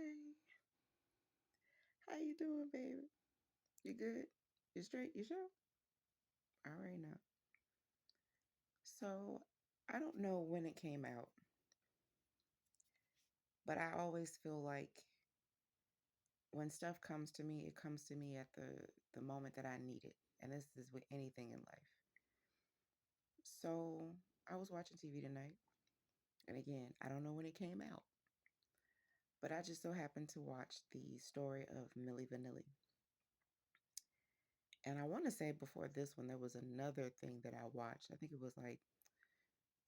Hey, how you doing, baby? You good? You straight? You sure? All right now. So, I don't know when it came out, but I always feel like when stuff comes to me, it comes to me at the moment that I need it. And this is with anything in life. So, I was watching TV tonight, and again, I don't know when it came out, but I just so happened to watch the story of Milli Vanilli. And I want to say before this one, there was another thing that I watched. I think it was like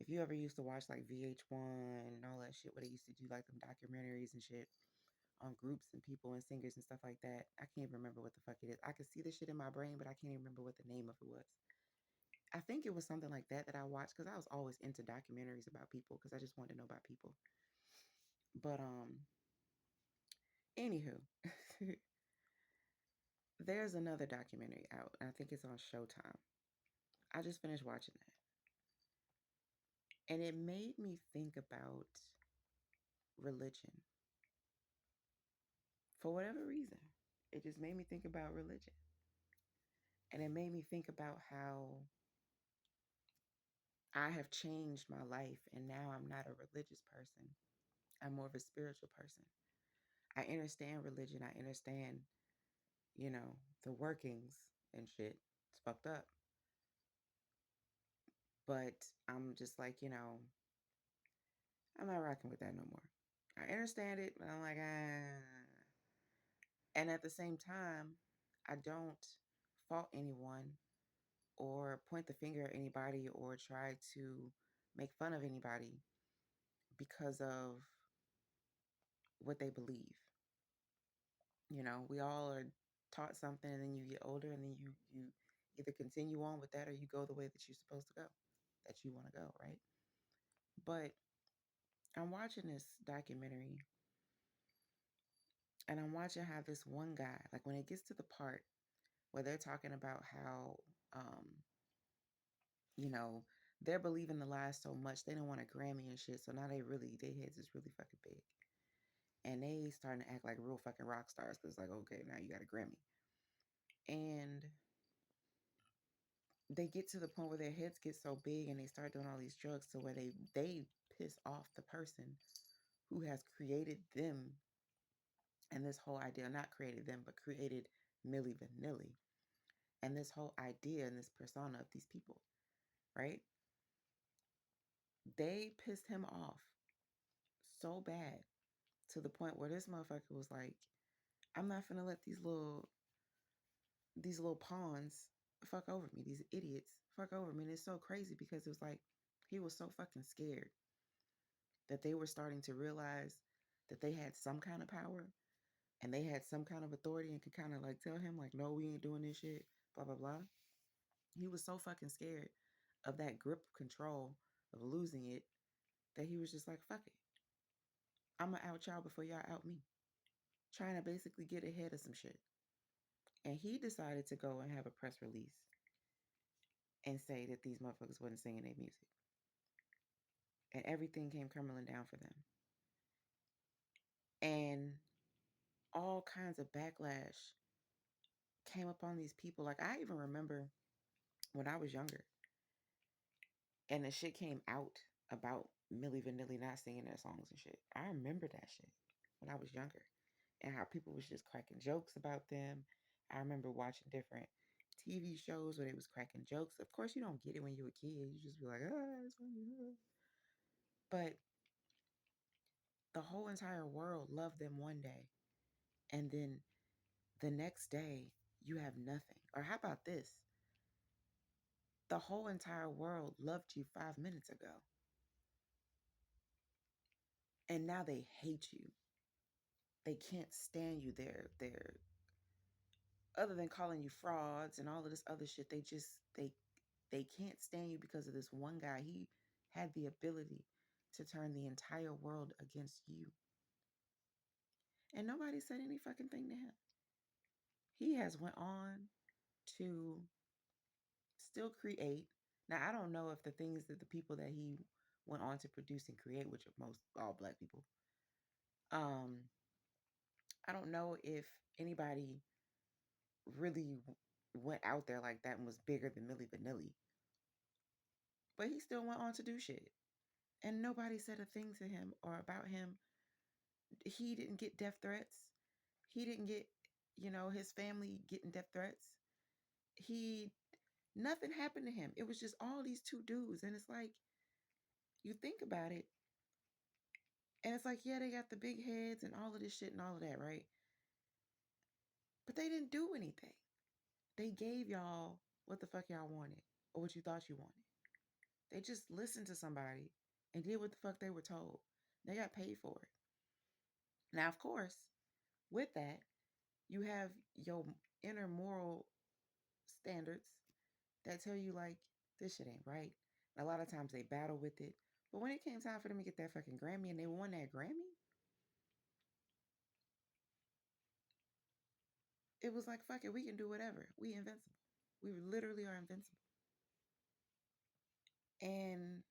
if you ever used to watch like VH1 and all that shit, where they used to do like them documentaries and shit on groups and people and singers and stuff like that, I can't remember what the fuck it is. I could see the shit in my brain, but I can't even remember what the name of it was. I think it was something like that that I watched because I was always into documentaries about people because I just wanted to know about people. But anywho, there's another documentary out, and I think it's on Showtime. I just finished watching that, and it made me think about religion for whatever reason. It just made me think about religion. And it made me think about how I have changed my life and now I'm not a religious person. I'm more of a spiritual person. I understand religion. I understand, the workings and shit. It's fucked up. But I'm just like, I'm not rocking with that no more. I understand it, but I'm like, ah. And at the same time, I don't fault anyone or point the finger at anybody or try to make fun of anybody because of what they believe. We all are taught something and then you get older and then you either continue on with that or you go the way that you're supposed to go, that you want to go, right? But I'm watching this documentary and I'm watching how this one guy, like when it gets to the part where they're talking about how you know, they're believing the lies so much they don't want a Grammy and shit. So now their heads is really fucking big. And they starting to act like real fucking rock stars because like, okay, now you got a Grammy. And they get to the point where their heads get so big and they start doing all these drugs to where they piss off the person who has created them and this whole idea, not created them, but created Milli Vanilli and this whole idea and this persona of these people, right? They pissed him off so bad to the point where this motherfucker was like, I'm not finna let these little pawns fuck over me, these idiots fuck over me. And it's so crazy because it was like he was so fucking scared that they were starting to realize that they had some kind of power and they had some kind of authority and could kind of like tell him like, no, we ain't doing this shit, blah blah blah. He was so fucking scared of that grip of control of losing it that he was just like, fuck it, I'm gonna out y'all before y'all out me, trying to basically get ahead of some shit. And he decided to go and have a press release and say that these motherfuckers wasn't singing their music. And everything came crumbling down for them. And all kinds of backlash came upon these people. Like I even remember when I was younger and the shit came out about Milli Vanilli not singing their songs and shit. I remember that shit when I was younger and how people was just cracking jokes about them. I remember watching different TV shows where they was cracking jokes. Of course, you don't get it when you're a kid. You just be like, ah, it's funny. But the whole entire world loved them one day. And then the next day, you have nothing. Or how about this? The whole entire world loved you 5 minutes ago. And now they hate you. They can't stand you. They're other than calling you frauds and all of this other shit, they can't stand you because of this one guy. He had the ability to turn the entire world against you. And nobody said any fucking thing to him. He has went on to still create. Now I don't know if the things that the people that he went on to produce and create, which are most all black people, um, I don't know if anybody really went out there like that and was bigger than Milli Vanilli, but he still went on to do shit. And nobody said a thing to him or about him. He didn't get death threats. He didn't get, his family getting death threats. He, nothing happened to him. It was just all these two dudes. And it's like, you think about it, and it's like, yeah, they got the big heads and all of this shit and all of that, right? But they didn't do anything. They gave y'all what the fuck y'all wanted or what you thought you wanted. They just listened to somebody and did what the fuck they were told. They got paid for it. Now, of course, with that, you have your inner moral standards that tell you, like, this shit ain't right. And a lot of times they battle with it. But when it came time for them to get that fucking Grammy and they won that Grammy, it was like, fuck it, we can do whatever. We invincible. We literally are invincible. And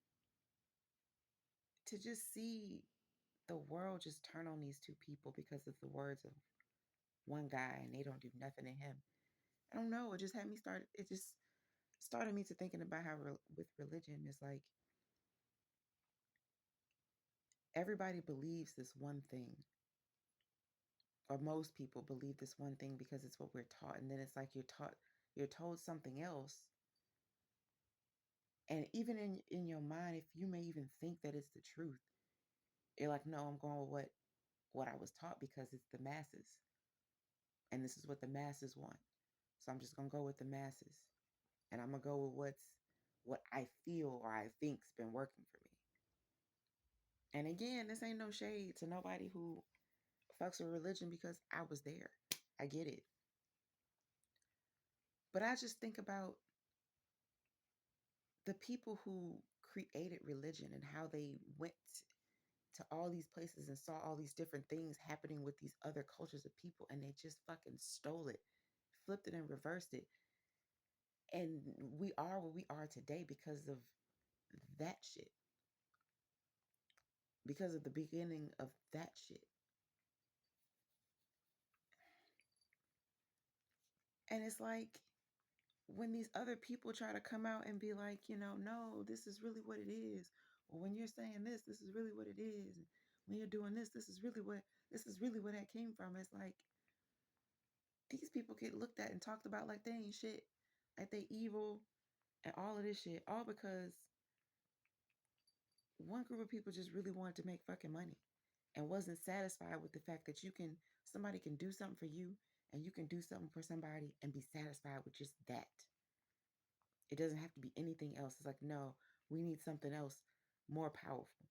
to just see the world just turn on these two people because of the words of one guy and they don't do nothing to him. I don't know. It just started me to thinking about how with religion, it's like everybody believes this one thing, or most people believe this one thing because it's what we're taught. And then it's like you're told something else. And even in your mind, if you may even think that it's the truth, you're like, no, I'm going with what I was taught because it's the masses. And this is what the masses want. So I'm just gonna go with the masses. And I'm gonna go with what I feel or I think's been working for me. And again, this ain't no shade to nobody who fucks with religion because I was there. I get it. But I just think about the people who created religion and how they went to all these places and saw all these different things happening with these other cultures of people and they just fucking stole it, flipped it and reversed it. And we are what we are today because of that shit. Because of the beginning of that shit. And it's like when these other people try to come out and be like, no, this is really what it is. Or when you're saying this is really what it is. And when you're doing this is really where that came from. It's like these people get looked at and talked about like they ain't shit, like they evil and all of this shit, all because one group of people just really wanted to make fucking money and wasn't satisfied with the fact that somebody can do something for you and you can do something for somebody and be satisfied with just that. It doesn't have to be anything else. It's like, no, we need something else more powerful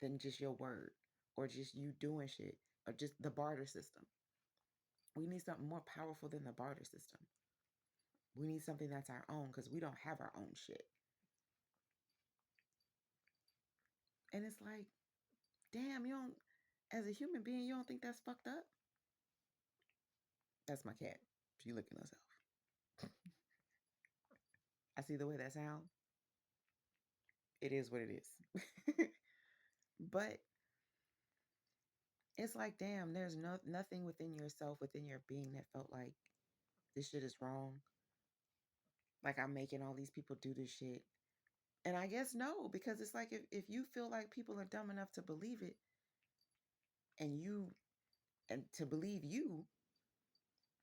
than just your word or just you doing shit or just the barter system. We need something more powerful than the barter system. We need something that's our own because we don't have our own shit. And it's like, damn, you don't, as a human being, you don't think that's fucked up? That's my cat. She licking herself. I see the way that sounds. It is what it is. But it's like, damn, there's nothing within yourself, within your being that felt like this shit is wrong. Like I'm making all these people do this shit. And I guess no, because it's like if you feel like people are dumb enough to believe it and to believe you,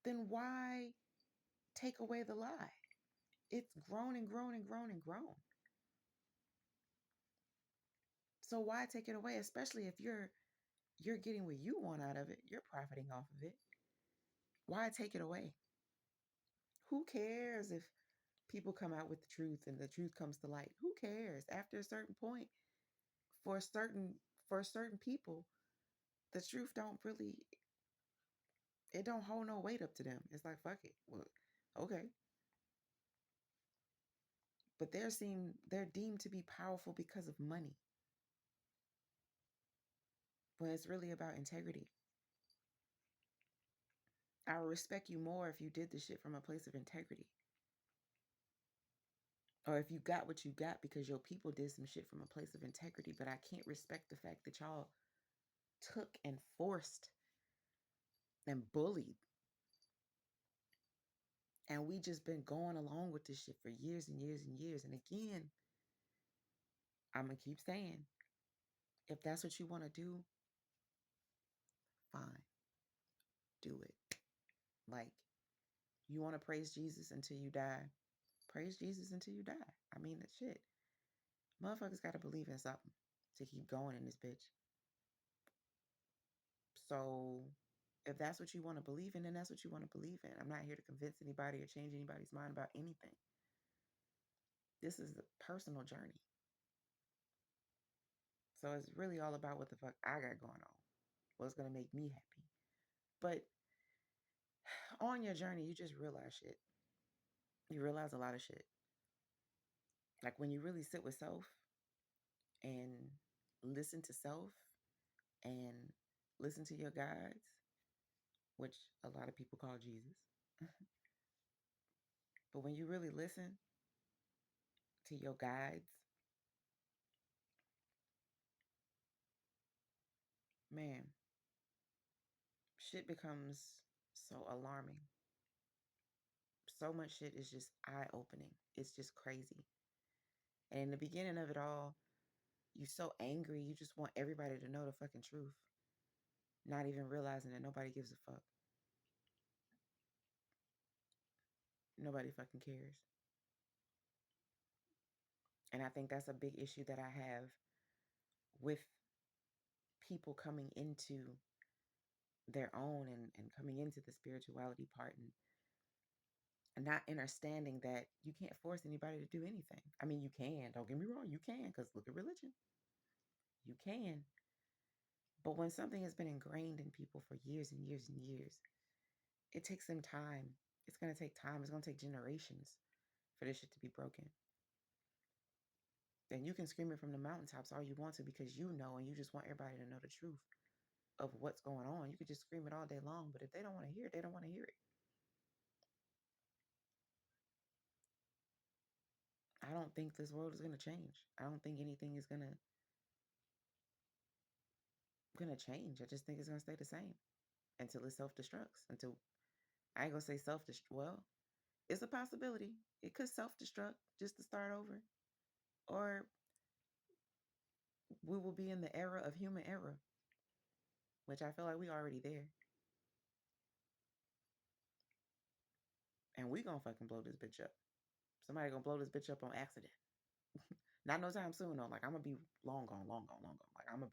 then why take away the lie? It's grown and grown and grown and grown. So why take it away? Especially if you're getting what you want out of it, you're profiting off of it. Why take it away? Who cares if people come out with the truth and the truth comes to light? Who cares? After a certain point, for certain people, the truth don't really, it don't hold no weight up to them. It's like, fuck it. Well, okay. But they're deemed to be powerful because of money. When it's really about integrity. I would respect you more if you did the shit from a place of integrity. Or if you got what you got because your people did some shit from a place of integrity. But I can't respect the fact that y'all took and forced and bullied. And we just been going along with this shit for years and years and years. And again, I'm going to keep saying, if that's what you want to do, fine, do it. Like, you want to praise Jesus until you die, praise Jesus until you die. I mean, that shit. Motherfuckers got to believe in something to keep going in this bitch. So if that's what you want to believe in, then that's what you want to believe in. I'm not here to convince anybody or change anybody's mind about anything. This is a personal journey. So it's really all about what the fuck I got going on, what's going to make me happy. But on your journey, you just realize shit. You realize a lot of shit. Like when you really sit with self and listen to self and listen to your guides, which a lot of people call Jesus. But when you really listen to your guides, man, shit becomes so alarming. So much shit is just eye opening. It's just crazy. And in the beginning of it all, you're so angry, you just want everybody to know the fucking truth, not even realizing that nobody gives a fuck. Nobody fucking cares. And I think that's a big issue that I have with people coming into their own and coming into the spirituality part and not understanding that you can't force anybody to do anything. I mean, you can. Don't get me wrong. You can, because look at religion. You can. But when something has been ingrained in people for years and years and years, it takes them time. It's going to take time. It's going to take generations for this shit to be broken. Then you can scream it from the mountaintops all you want to because you know and you just want everybody to know the truth of what's going on. You could just scream it all day long, but if they don't want to hear it, they don't want to hear it. I don't think this world is going to change. I don't think anything is going to change. I just think it's going to stay the same until it self-destructs. Until I ain't going to say self-destruct. Well, it's a possibility. It could self-destruct just to start over. Or we will be in the era of human error, which I feel like we already there. And we gonna fucking blow this bitch up. Somebody gonna blow this bitch up on accident. Not no time soon though. Like I'm gonna be long gone, long gone, long gone. Like I'm gonna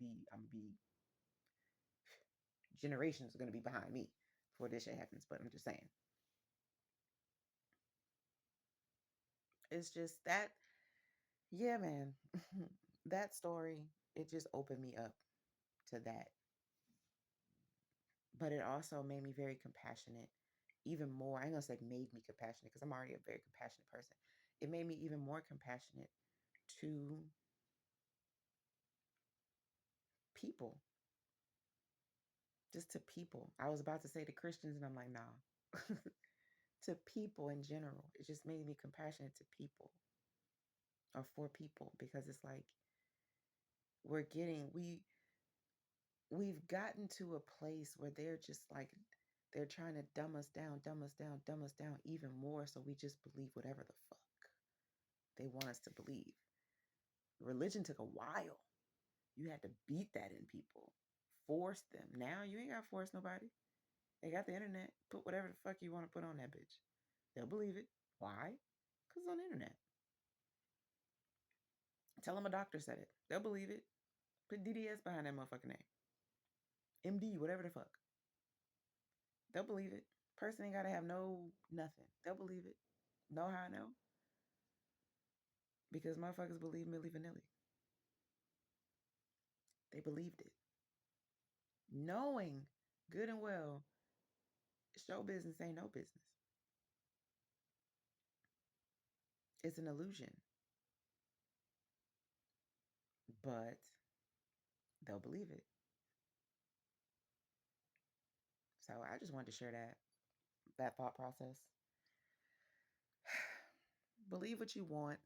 be generations are gonna be behind me before this shit happens. But I'm just saying. It's just that, yeah, man. That story, it just opened me up to that. But it also made me very compassionate, even more. I ain't gonna say made me compassionate because I'm already a very compassionate person. It made me even more compassionate to people, just to people. I was about to say to Christians, and I'm like, nah. To people in general. It just made me compassionate to people or for people because it's like we're getting we've gotten to a place where they're just like they're trying to dumb us down, dumb us down, dumb us down even more so we just believe whatever the fuck they want us to believe. Religion took a while. You had to beat that in people. Force them. Now you ain't gotta force nobody. They got the internet. Put whatever the fuck you want to put on that bitch. They'll believe it. Why? Because it's on the internet. Tell them a doctor said it. They'll believe it. Put DDS behind that motherfucking name. MD, whatever the fuck. They'll believe it. Person ain't gotta have no nothing. They'll believe it. Know how I know? Because motherfuckers believe Milli Vanilli. They believed it. Knowing good and well, show business ain't no business. It's an illusion. But they'll believe it. So I just wanted to share that thought process. Believe what you want.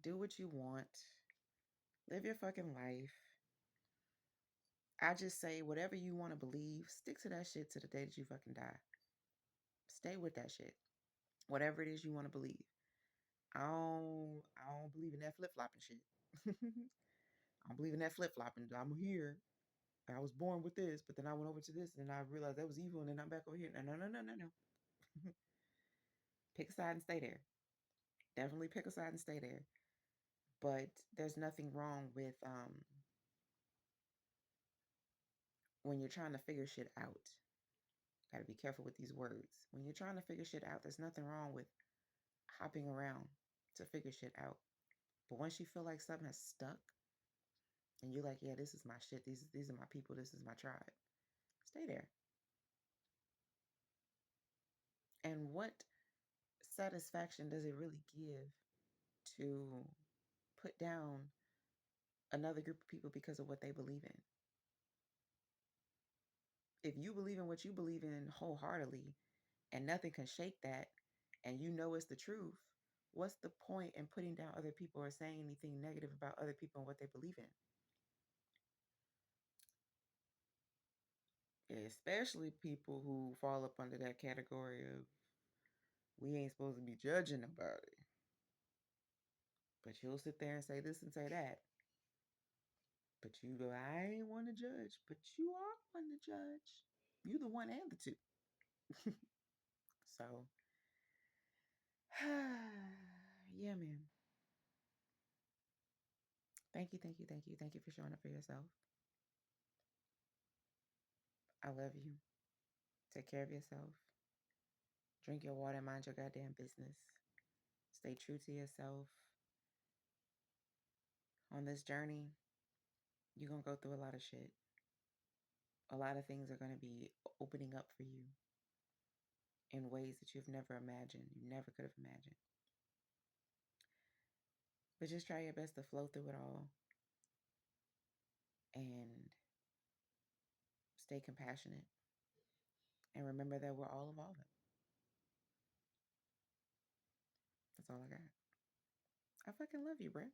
Do what you want. Live your fucking life. I just say whatever you want to believe, stick to that shit to the day that you fucking die. Stay with that shit. Whatever it is you want to believe. I don't believe in that flip flopping shit. I don't believe in that flip flopping. I'm here. I was born with this, but then I went over to this, and I realized that was evil, and then I'm back over here. No, no, no, no, no, no. Pick a side and stay there. Definitely pick a side and stay there. But there's nothing wrong with when you're trying to figure shit out. Got to be careful with these words. When you're trying to figure shit out, there's nothing wrong with hopping around to figure shit out. But once you feel like something has stuck, and you're like, yeah, this is my shit. These are my people. This is my tribe. Stay there. And what satisfaction does it really give to put down another group of people because of what they believe in? If you believe in what you believe in wholeheartedly and nothing can shake that, and you know it's the truth, what's the point in putting down other people or saying anything negative about other people and what they believe in? Especially people who fall up under that category of we ain't supposed to be judging nobody. But you'll sit there and say this and say that. But you go, I ain't one to judge. But you are one to judge. You the one and the two. So, yeah, man. Thank you, thank you, thank you. Thank you for showing up for yourself. I love you. Take care of yourself. Drink your water, mind your goddamn business. Stay true to yourself. On this journey, you're going to go through a lot of shit. A lot of things are going to be opening up for you in ways that you've never imagined, you never could have imagined. But just try your best to flow through it all and stay compassionate. And remember that we're all evolving. That's all I got. I fucking love you, bruh.